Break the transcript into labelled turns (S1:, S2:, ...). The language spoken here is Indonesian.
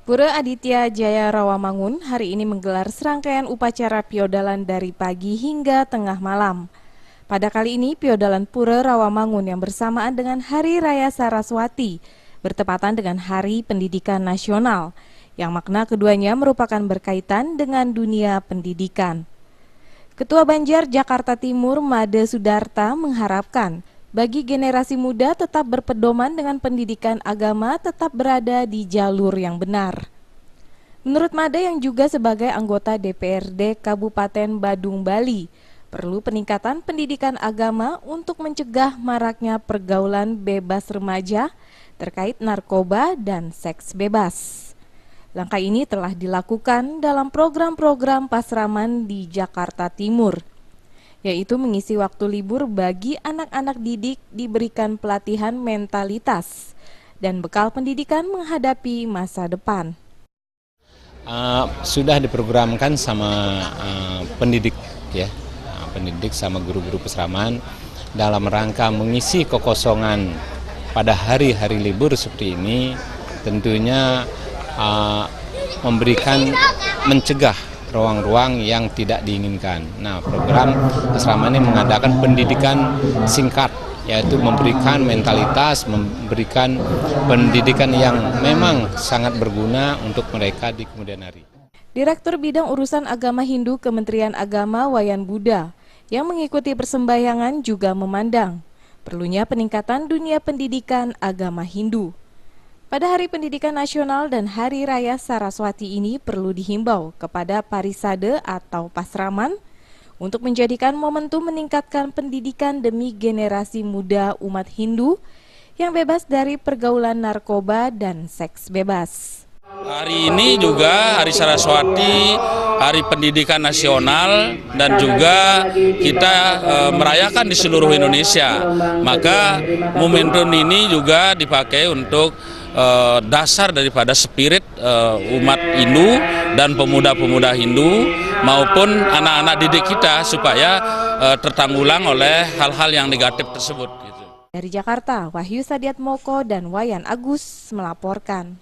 S1: Pura Aditya Jaya Rawamangun hari ini menggelar serangkaian upacara piodalan dari pagi hingga tengah malam. Pada kali ini, piodalan Pura Rawamangun yang bersamaan dengan Hari Raya Saraswati bertepatan dengan Hari Pendidikan Nasional, yang makna keduanya merupakan berkaitan dengan dunia pendidikan. Ketua Banjar Jakarta Timur Made Sudarta mengharapkan bagi generasi muda tetap berpedoman dengan pendidikan agama tetap berada di jalur yang benar. Menurut Made yang juga sebagai anggota DPRD Kabupaten Badung, Bali, perlu peningkatan pendidikan agama untuk mencegah maraknya pergaulan bebas remaja terkait narkoba dan seks bebas. Langkah ini telah dilakukan dalam program-program Pasraman di Jakarta Timur, yaitu mengisi waktu libur bagi anak-anak didik diberikan pelatihan mentalitas dan bekal pendidikan menghadapi masa depan.
S2: Sudah diprogramkan sama pendidik ya, pendidik sama guru-guru pesraman dalam rangka mengisi kekosongan pada hari-hari libur seperti ini, tentunya mencegah ruang-ruang yang tidak diinginkan. Nah, program asrama ini mengadakan pendidikan singkat, yaitu memberikan mentalitas, memberikan pendidikan yang memang sangat berguna untuk mereka di kemudian hari.
S1: Direktur Bidang Urusan Agama Hindu Kementerian Agama Wayan Buddha yang mengikuti persembahyangan juga memandang perlunya peningkatan dunia pendidikan agama Hindu. Pada Hari Pendidikan Nasional dan Hari Raya Saraswati ini perlu dihimbau kepada parisade atau pasraman untuk menjadikan momentum meningkatkan pendidikan demi generasi muda umat Hindu yang bebas dari pergaulan narkoba dan seks bebas.
S3: Hari ini juga Hari Saraswati, Hari Pendidikan Nasional, dan juga kita merayakan di seluruh Indonesia. Maka momentum ini juga dipakai untuk dasar daripada spirit umat Hindu dan pemuda-pemuda Hindu maupun anak-anak didik kita supaya tertanggulang oleh hal-hal yang negatif tersebut.
S1: Dari Jakarta, Wahyu Sadiatmoko dan Wayan Agus melaporkan.